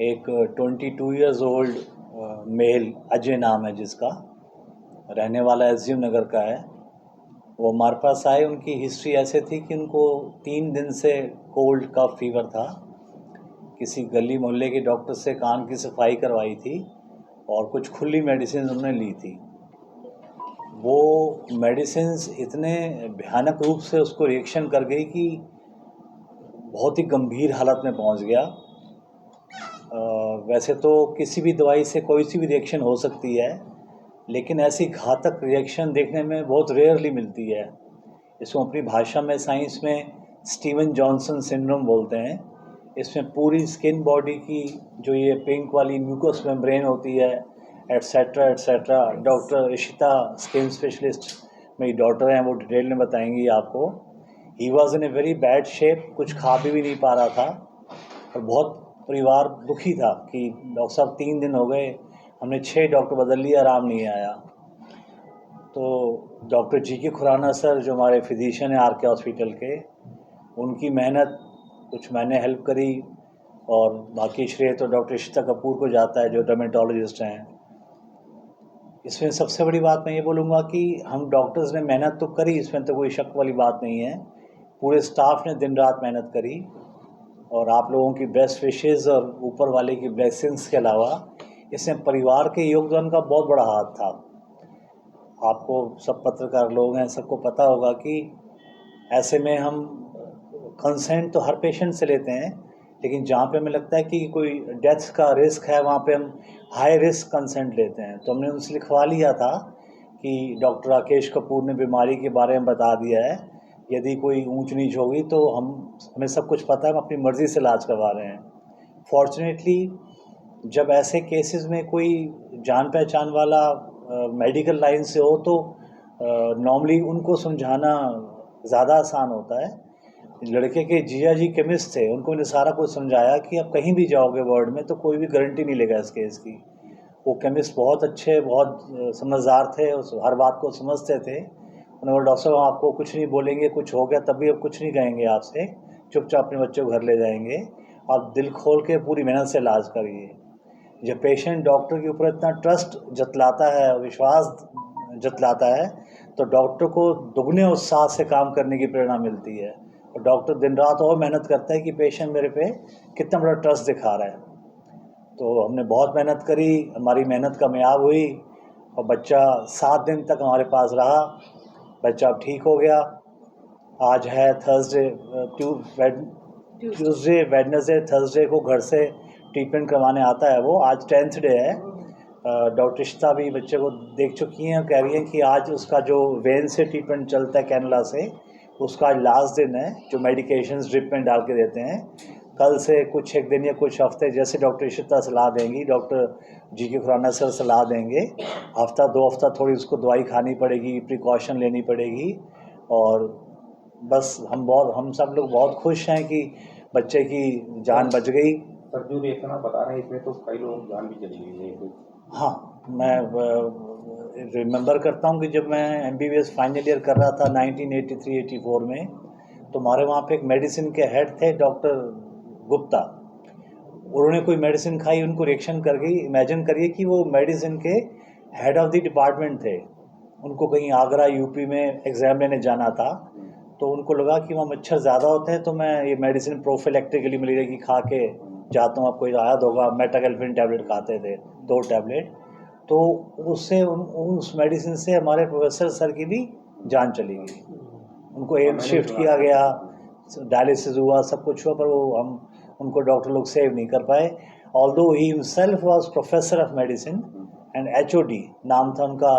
एक 22 years old mail, Ajay नाम है जिसका, रहने वाला एसडीएम नगर का है। वो हमारे पास आए। उनकी हिस्ट्री ऐसे थी कि उनको 3 दिन से कोल्ड कफ फीवर था। किसी गली मोहल्ले के डॉक्टर से कान की सफाई करवाई थी और कुछ खुली मेडिसिन उन्होंने ली थी। वो मेडिसिन्स इतने भयानक रूप से उसको रिएक्शन कर गई कि बहुत ही गंभीर हालत में पहुंच गया। वैसे तो किसी भी दवाई से कोई सी भी रिएक्शन हो सकती है, लेकिन ऐसी घातक रिएक्शन देखने में बहुत रेयरली मिलती है। इसको अपनी भाषा में, साइंस में स्टीवन जॉनसन सिंड्रोम बोलते हैं। इसमें पूरी स्किन बॉडी की जो ये पिंक वाली म्यूकस मेम्ब्रेन होती है, etcetera etcetera. Doctor Ishita, skin specialist मेरी डॉटर हैं, वो डिटेल में बताएंगी आपको। He was in a very bad shape, कुछ खा भी नहीं पा रहा था और बहुत परिवार दुखी था कि डॉक्टर साहब 3 दिन हो गए, हमने 6 डॉक्टर बदल लिए, आराम नहीं आया। तो डॉक्टर जी.के. खुराना सर, जो हमारे फिजिशियन हैं आर.के. हॉस्पिटल के, उनकी मेहनत, कुछ मैंने हेल्प करी और बाकी श्रेय तो डॉक्टर इशिता कपूर को जाता है जो डर्मेटोलॉजिस्ट हैं। इसमें सबसे बड़ी बात मैं ये बोलूँगा कि हम डॉक्टर्स ने मेहनत तो करी, इसमें तो कोई शक वाली बात नहीं है। पूरे स्टाफ ने दिन रात मेहनत करी और आप लोगों की बेस्ट विशेज़ और ऊपर वाले की ब्लेसिंग्स के अलावा इसमें परिवार के योगदान का बहुत बड़ा हाथ था। आपको सब पत्रकार लोग हैं, सबको पता होगा कि ऐसे में हम कंसेंट तो हर पेशेंट से लेते हैं, लेकिन जहाँ पे हमें लगता है कि कोई डेथ का रिस्क है, वहाँ पे हम हाई रिस्क कंसेंट लेते हैं। तो हमने उनसे लिखवा लिया था कि डॉक्टर राकेश कपूर ने बीमारी के बारे में बता दिया है, यदि कोई ऊंच नीच होगी तो हमें सब कुछ पता है, हम अपनी मर्ज़ी से इलाज करवा रहे हैं। फॉर्चुनेटली जब ऐसे केसेस में कोई जान पहचान वाला मेडिकल लाइन से हो तो नॉर्मली उनको समझाना ज़्यादा आसान होता है। लड़के के जीजा जी केमिस्ट थे, उनको मैंने सारा कुछ समझाया कि अब कहीं भी जाओगे वर्ल्ड में तो कोई भी गारंटी नहीं लेगा इस केस की। वो केमिस्ट बहुत अच्छे, बहुत समझदार थे, उस हर बात को समझते थे। उन्होंने बोला डॉक्टर साहब आपको कुछ नहीं बोलेंगे, कुछ हो गया तभी अब कुछ नहीं कहेंगे आपसे, चुपचाप अपने बच्चे को घर ले जाएंगे, आप दिल खोल के पूरी मेहनत से इलाज करिए। जब पेशेंट डॉक्टर के ऊपर इतना ट्रस्ट जतलाता है, विश्वास जतलाता है, तो डॉक्टर को दुगने उत्साह से काम करने की प्रेरणा मिलती है और डॉक्टर दिन रात और मेहनत करता है कि पेशेंट मेरे पे कितना बड़ा ट्रस्ट दिखा रहा है। तो हमने बहुत मेहनत करी, हमारी मेहनत कामयाब हुई और बच्चा 7 दिन तक हमारे पास रहा। बच्चा अब ठीक हो गया। आज है ट्यूसडे, वेडनेसडे, थर्सडे को घर से ट्रीटमेंट करवाने आता है वो। आज 10th डे है। डॉक्टर इशिता भी बच्चे को देख चुकी हैं और कह रही हैं कि आज उसका जो वेन से ट्रीटमेंट चलता है, कैनुला से, उसका आज लास्ट दिन है, जो मेडिकेशंस ड्रिप में डाल के देते हैं। कल से कुछ एक दिन या कुछ हफ्ते, जैसे डॉक्टर इशिता सलाह देंगी, डॉक्टर जी.के. खुराना सर सलाह देंगे, हफ्ता 2 हफ्ता थोड़ी उसको दवाई खानी पड़ेगी, प्रिकॉशन लेनी पड़ेगी। और बस हम सब लोग बहुत खुश हैं कि बच्चे की जान बच गई। सर जो रिएक्शन आप बता रहे हैं इसमें तो कई लोगों की जान भी चली गई है। हाँ, मैं रिमेंबर करता हूँ कि जब मैं MBBS फाइनल ईयर कर रहा था 1983-84 में, तो हमारे वहाँ पे एक मेडिसिन के हेड थे डॉक्टर गुप्ता। उन्होंने कोई मेडिसिन खाई, उनको रिएक्शन कर गई। इमेजिन करिए कि वो मेडिसिन के हेड ऑफ द डिपार्टमेंट थे, उनको कहीं आगरा यूपी में एग्ज़ाम लेने जाना था, तो उनको लगा कि वहाँ मच्छर ज़्यादा होते हैं, तो मैं ये मेडिसिन प्रोफिलैक्टिकली मलेरिया की खा के जाता हूँ। आपको याद होगा मेटाकेल्फिन टैबलेट खाते थे, 2 टैबलेट। तो उससे उस मेडिसिन से हमारे प्रोफेसर सर की भी जान चली गई। उनको एम्स शिफ्ट किया गया, डायलिसिस हुआ, सब कुछ हुआ, पर वो हम उनको डॉक्टर लोग सेव नहीं कर पाए। Although he himself was professor of medicine and HOD नाम था उनका,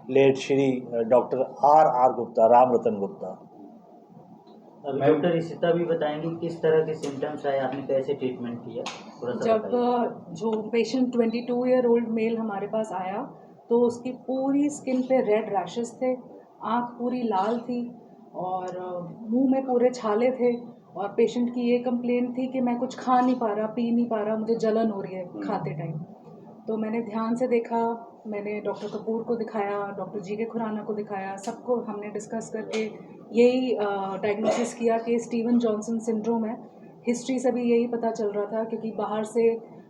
late Shri doctor R Gupta, Ram Ratan Gupta. अब डॉक्टर इशिता भी बताएंगी किस तरह के सिम्टम्स आए, आपने कैसे ट्रीटमेंट किया, थोड़ा सा जब जो पेशेंट 22 ईयर ओल्ड मेल हमारे पास आया तो उसकी पूरी स्किन पे रेड रैशेस थे, आँख पूरी लाल थी और मुंह में पूरे छाले थे और पेशेंट की ये कंप्लेंट थी कि मैं कुछ खा नहीं पा रहा, पी नहीं पा रहा, मुझे जलन हो रही है खाते टाइम। तो मैंने ध्यान से देखा, मैंने डॉक्टर कपूर को दिखाया, डॉक्टर जी.के. खुराना को दिखाया, सबको हमने डिस्कस करके यही डायग्नोसिस किया कि स्टीवन जॉनसन सिंड्रोम है। हिस्ट्री से भी यही पता चल रहा था क्योंकि बाहर से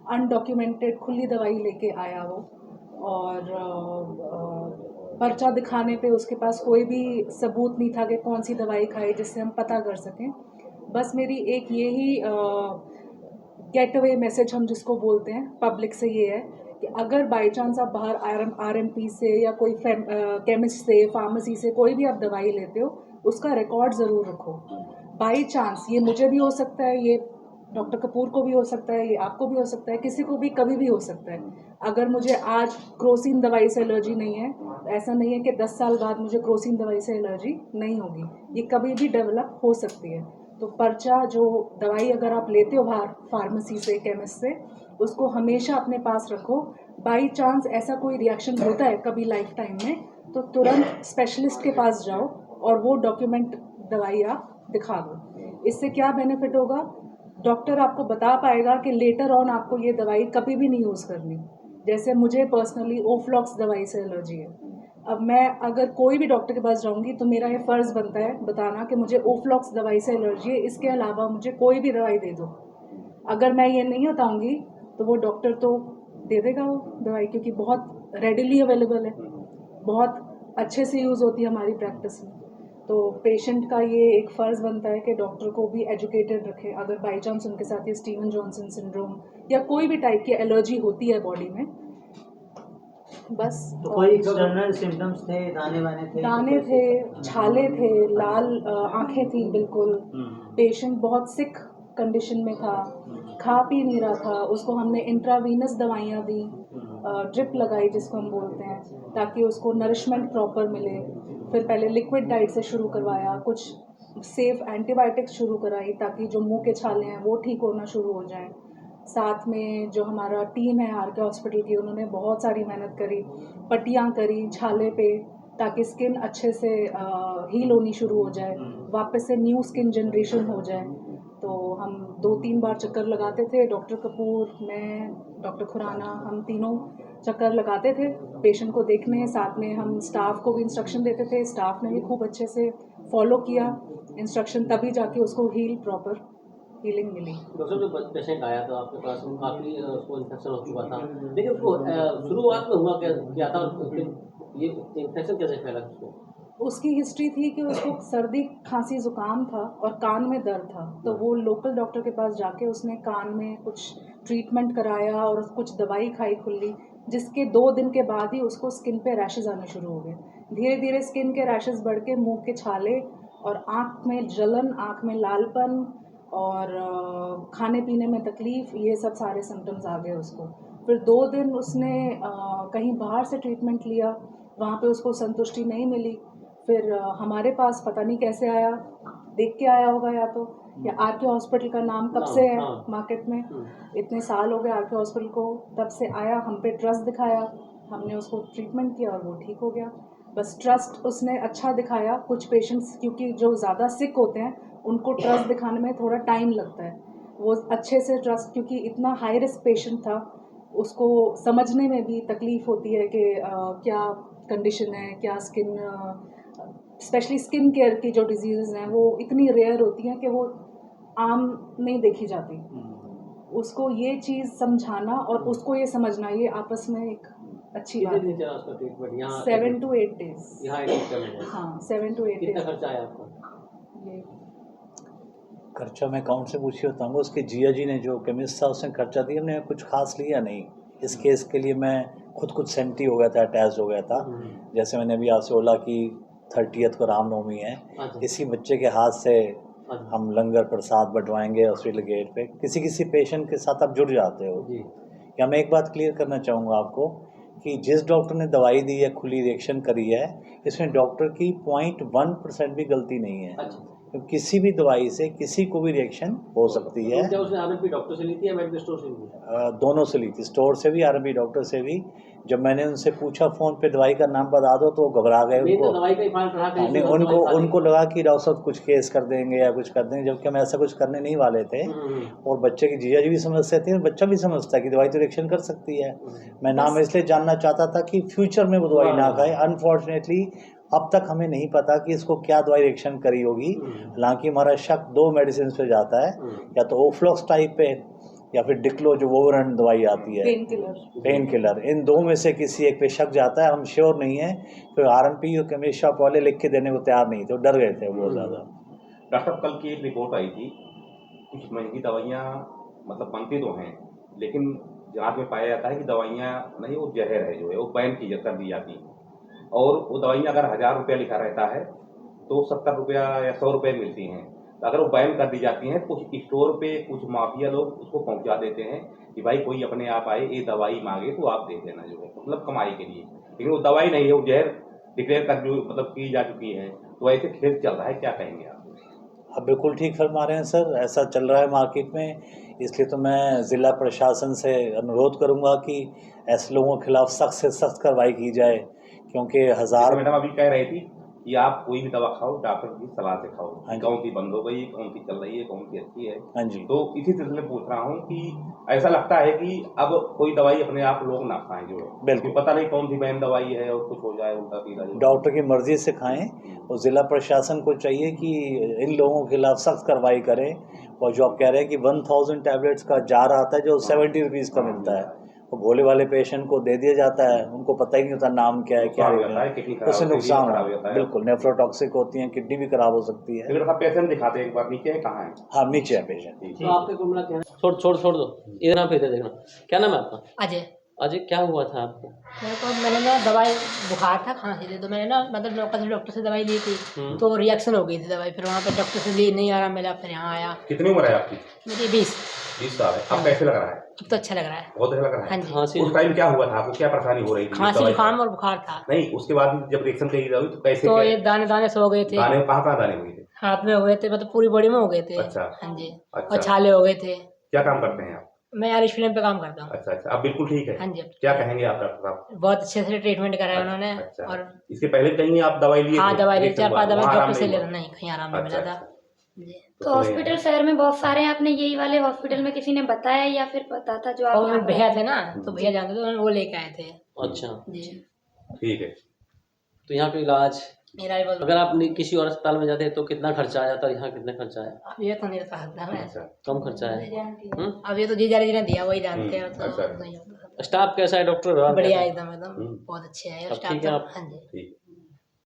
अनडॉक्यूमेंटेड खुली दवाई लेके आया वो, और पर्चा दिखाने पे उसके पास कोई भी सबूत नहीं था कि कौन सी दवाई खाई जिससे हम पता कर सकें। बस मेरी एक यही गेट अवे मैसेज हम जिसको बोलते हैं पब्लिक से ये है कि अगर बाई चांस आप बाहर RMP से या कोई केमिस्ट से, फार्मेसी से कोई भी आप दवाई लेते हो, उसका रिकॉर्ड ज़रूर रखो। बाई चांस ये मुझे भी हो सकता है, ये डॉक्टर कपूर को भी हो सकता है, ये आपको भी हो सकता है, किसी को भी कभी भी हो सकता है। अगर मुझे आज क्रोसिन दवाई से एलर्जी नहीं है, तो ऐसा नहीं है कि 10 साल बाद मुझे क्रोसिन दवाई से एलर्जी नहीं होगी, ये कभी भी डेवलप हो सकती है। तो पर्चा जो दवाई अगर आप लेते हो बाहर फार्मेसी से, केमिस्ट से, उसको हमेशा अपने पास रखो। बाई चांस ऐसा कोई रिएक्शन होता है कभी लाइफ टाइम में, तो तुरंत स्पेशलिस्ट के पास जाओ और वो डॉक्यूमेंट दवाई आप दिखा दो। इससे क्या बेनिफिट होगा, डॉक्टर आपको बता पाएगा कि लेटर ऑन आपको ये दवाई कभी भी नहीं यूज़ करनी। जैसे मुझे पर्सनली ओफ्लॉक्स दवाई से एलर्जी है। अब मैं अगर कोई भी डॉक्टर के पास जाऊंगी तो मेरा ये फ़र्ज़ बनता है बताना कि मुझे ओफ्लॉक्स दवाई से एलर्जी है, इसके अलावा मुझे कोई भी दवाई दे दो। अगर मैं ये नहीं बताऊंगी तो वो डॉक्टर तो दे देगा वो दवाई, क्योंकि बहुत रेडिली अवेलेबल है, बहुत अच्छे से यूज़ होती है हमारी प्रैक्टिस में। तो पेशेंट का ये एक फ़र्ज़ बनता है कि डॉक्टर को भी एजुकेटेड रखें। अगर बाई चांस उनके साथ ये स्टीवन जॉनसन सिंड्रोम या कोई भी टाइप की एलर्जी होती है बॉडी में, बस। तो कोई एक्सटर्नल सिम्टम्स थे, दाने वाने थे? दाने थे, छाले थे, लाल आंखें थी बिल्कुल। पेशेंट बहुत सिक कंडीशन में था, खा पी नहीं रहा था। उसको हमने इंट्रावीनस दवाइयाँ दी, ड्रिप लगाई जिसको हम बोलते हैं, ताकि उसको नरिशमेंट प्रॉपर मिले। फिर पहले लिक्विड डाइट से शुरू करवाया, कुछ सेफ एंटीबायोटिक्स शुरू कराई ताकि जो मुंह के छाले हैं वो ठीक होना शुरू हो जाएं। साथ में जो हमारा टीम है RK हॉस्पिटल की, उन्होंने बहुत सारी मेहनत करी, पट्टियाँ करी छाले पे ताकि स्किन अच्छे से हील होनी शुरू हो जाए, वापस से न्यू स्किन जनरेशन हो जाए। तो हम 2-3 बार चक्कर लगाते थे, डॉक्टर कपूर, मैं, डॉक्टर खुराना, हम तीनों चक्कर लगाते थे पेशेंट को देखने। साथ में हम स्टाफ को भी इंस्ट्रक्शन देते थे, स्टाफ ने भी खूब अच्छे से फॉलो किया इंस्ट्रक्शन, तभी जाके उसको प्रॉपर हीलिंग मिली। डॉक्टर जब पेशेंट आया तो आपके पास वो काफ़ी उसको इन्फेक्शन हो चुका था, लेकिन उसको शुरुआत में हुआ क्या था, ये इन्फेक्शन कैसे फैला उसको? उसकी हिस्ट्री थी कि उसको सर्दी खांसी ज़ुकाम था और कान में दर्द था, तो वो लोकल डॉक्टर के पास जाके उसने कान में कुछ ट्रीटमेंट कराया और कुछ दवाई खाई खुली, जिसके 2 दिन के बाद ही उसको स्किन पे रैशेज़ आने शुरू हो गए। धीरे धीरे स्किन के रैशेज़ बढ़ के मुंह के छाले और आँख में जलन, आँख में लालपन और खाने पीने में तकलीफ़, ये सब सारे सिम्टम्स आ गए उसको। फिर 2 दिन उसने कहीं बाहर से ट्रीटमेंट लिया, वहाँ पे उसको संतुष्टि नहीं मिली। फिर हमारे पास पता नहीं कैसे आया, देख के आया होगा या तो, या RK हॉस्पिटल का नाम कब से है मार्केट में, इतने साल हो गए RK हॉस्पिटल को, तब से आया, हम पे ट्रस्ट दिखाया, हमने उसको ट्रीटमेंट किया और वो ठीक हो गया। बस ट्रस्ट उसने अच्छा दिखाया। कुछ पेशेंट्स क्योंकि जो ज़्यादा सिक होते हैं उनको ट्रस्ट दिखाने में थोड़ा टाइम लगता है, वो अच्छे से ट्रस्ट, क्योंकि इतना हाई रिस्क पेशेंट था, उसको समझने में भी तकलीफ़ होती है कि क्या कंडीशन है, क्या स्किन, स्पेशली स्किन केयर की जो डिजीज़ हैं वो इतनी रेयर होती हैं कि वो आम नहीं देखी जाती। उसको ये चीज़ समझाना और उसको ये समझना, ये आपस में एक अच्छी बात कितने है। दिन चला उसका ट्रीटमेंट यहाँ? 7 to 8 डेज। यहाँ एडमिट करने में हाँ, 7 to 8 कितना डेज। खर्चा आया आपका? ये खर्चा मैं अकाउंट से पूछी बताऊँगा। उसके जिया जी ने, जो केमिस्ट था, उसने खर्चा दिया, हमने कुछ खास लिया नहीं। इस केस के लिए मैं खुद कुछ सेंटी हो गया था, अटैच हो गया था। जैसे मैंने अभी आपसे बोला कि 30th को रामनवमी है, इसी बच्चे के हाथ से हम लंगर प्रसाद बंटवाएंगे हॉस्पिटल गेट पे। किसी किसी पेशेंट के साथ आप जुड़ जाते हो। जी। या मैं एक बात क्लियर करना चाहूँगा आपको कि जिस डॉक्टर ने दवाई दी है, खुली रिएक्शन करी है, इसमें डॉक्टर की 0.1% भी गलती नहीं है। अच्छा, तो किसी भी दवाई से किसी को भी रिएक्शन हो सकती है। तो क्या उसने RMP डॉक्टर से ली थी या मेडिकल स्टोर से ली थी? दोनों से ली थी, स्टोर से भी, RMP डॉक्टर से भी। जब मैंने उनसे पूछा फ़ोन पे दवाई का नाम बता दो तो वो घबरा गए। नहीं तो उनको दवाई का ही फाइल चढ़ा के नहीं, उनको लगा कि डॉक्टर साहब कुछ केस कर देंगे या कुछ कर देंगे, जबकि हम ऐसा कुछ करने नहीं वाले थे। और बच्चे की जीजा जी भी समझते थे, बच्चा भी समझता है कि दवाई तो रिएक्शन कर सकती है। मैं नाम इसलिए जानना चाहता था कि फ्यूचर में वो दवाई ना खाए। अनफॉर्चुनेटली अब तक हमें नहीं पता कि इसको क्या दवाई रिएक्शन करी होगी। हालांकि हमारा शक 2 मेडिसिन पे जाता है, या तो ओफ्लॉक्स टाइप पे या फिर डिक्लो जो ओवरहैंड दवाई आती है, पेन किलर। पेन किलर, इन दो में से किसी एक पे शक जाता है। हम श्योर नहीं है, तो आरएमपी और केमिस्ट शॉप वाले लिख के देने को तैयार नहीं थे, वो डर गए थे बहुत ज़्यादा। डॉक्टर साहब, कल की एक रिपोर्ट आई थी, कुछ महंगी दवाइयाँ मतलब बनती तो हैं, लेकिन जांच में पाया जाता है कि दवाइयाँ नहीं, वो जहर है जो है, वो बैन की कर दी जाती हैं। और वो दवाइयाँ अगर 1000 रुपया लिखा रहता है तो 70 रुपया या 100 रुपये मिलती हैं। तो अगर वो बैन कर दी जाती हैं, कुछ स्टोर पे कुछ माफिया लोग उसको पहुंचा देते हैं कि भाई कोई अपने आप आए, ये दवाई मांगे तो आप दे देना, जो है मतलब कमाई के लिए। लेकिन वो दवाई नहीं है, वो जहर डिक्लेयर कर जो मतलब की जा चुकी है। तो ऐसे खेल चल रहा है, क्या कहेंगे आप? आप बिल्कुल ठीक फरमा रहे हैं सर, ऐसा चल रहा है मार्केट में। इसलिए तो मैं ज़िला प्रशासन से अनुरोध करूंगा कि ऐसे लोगों के खिलाफ सख्त से सख्त कार्रवाई की जाए, क्योंकि जैसे हज़ार। मैडम अभी कह रही थी कि आप कोई भी दवा खाओ डॉक्टर की सलाह से खाओ, हाँ जी। कौन सी बंद हो गई, कौन सी चल रही है, कौन सी अच्छी है। हाँ जी। तो इसी सिलसिले में पूछ रहा हूँ कि ऐसा लगता है कि अब कोई दवाई अपने आप लोग ना खाएं, जो है बिल्कुल। पता नहीं कौन सी बैन दवाई है और कुछ हो जाए उल्टा सीधा। डॉक्टर की मर्जी से खाएं, और ज़िला प्रशासन को चाहिए कि इन लोगों के खिलाफ सख्त कार्रवाई करें। और जो आप कह रहे हैं कि 1000 टैबलेट्स का जार आता है जो 70 रुपीज़ का मिलता है, वो भोले वाले पेशेंट को दे दिया जाता है, उनको पता ही नहीं होता नाम क्या है, क्या है, उससे नुकसान हो। बिल्कुल, नेफ्रोटॉक्सिक होती हैं, किडनी भी खराब हो सकती है। पेशेंट दिखाते हैं, एक बार नीचे है, कहाँ है? हाँ, नीचे है पेशेंट। तो आपके कुल मिला के छोड़ दो, इधर ना फिर देखना। क्या नाम है आपका? अजय। अजय, क्या हुआ था आपको? मैंने ना दवाई, बुखार था, खांसी थी, तो मैंने ना मतलब लोकल डॉक्टर से दवाई ली थी, तो रिएक्शन हो गई थी दवाई। फिर वहाँ पे डॉक्टर से ली, नहीं आराम मिला, फिर यहाँ आया। कितनी उम्र है आपकी? मुझे 20 साल है। अब कैसे लग रहा है? अब तो अच्छा लग रहा है। बहुत अच्छा लग रहा है। हाँ जी। खांसी उस टाइम क्या हुआ था आपको, क्या परेशानी हो रही थी? खांसी, जुकाम और बुखार था। नहीं, उसके बाद जब रिएक्शन कही जाओगी तो कैसे? तो ये दाने दाने से हो गए थे। दाने कहाँ दाने हुए थे? हाथ में हो गए थे, मतलब पूरी बॉडी में हो गए थे। अच्छा। हाँ जी। अच्छा। और छाले हो गए थे। क्या काम करते हैं आप? मैं आयुष फिल्म पे काम करता हूँ। अच्छा अच्छा, अब बिल्कुल ठीक है। हाँ जी। क्या कहेंगे आप डॉक्टर साहब? बहुत अच्छे से ट्रीटमेंट कराया उन्होंने। अच्छा। और इसके पहले कहीं आप दवाई लिए? हाँ, दवाई ली, 4-5 दवाई डॉक्टर से ले। ले, नहीं कहीं आराम नहीं मिला था। तो हॉस्पिटल शहर में बहुत सारे हैं, आपने यही वाले हॉस्पिटल में किसी ने बताया या फिर पता था? जो और आप भैया थे ना, तो भैया जानते थे, वो लेके आए थे। अच्छा जी। ठीक है। तो यहाँ पे इलाज, मेरा बहुत, अगर आप किसी और अस्पताल में जाते हैं तो कितना खर्चा आ जाता है, यहाँ कितना खर्चा है? अब ये तो नहीं बता सकता मैं। अच्छा। कम खर्चा है। अब ये तो जीजा जी ने दिया, वही जानते हैं। तो अच्छा। नहीं होता। स्टाफ कैसा है डॉक्टर? बढ़िया, एकदम बहुत अच्छे हैं अब स्टाफ ठीक है तो। आप? हाँ जी। ठीक।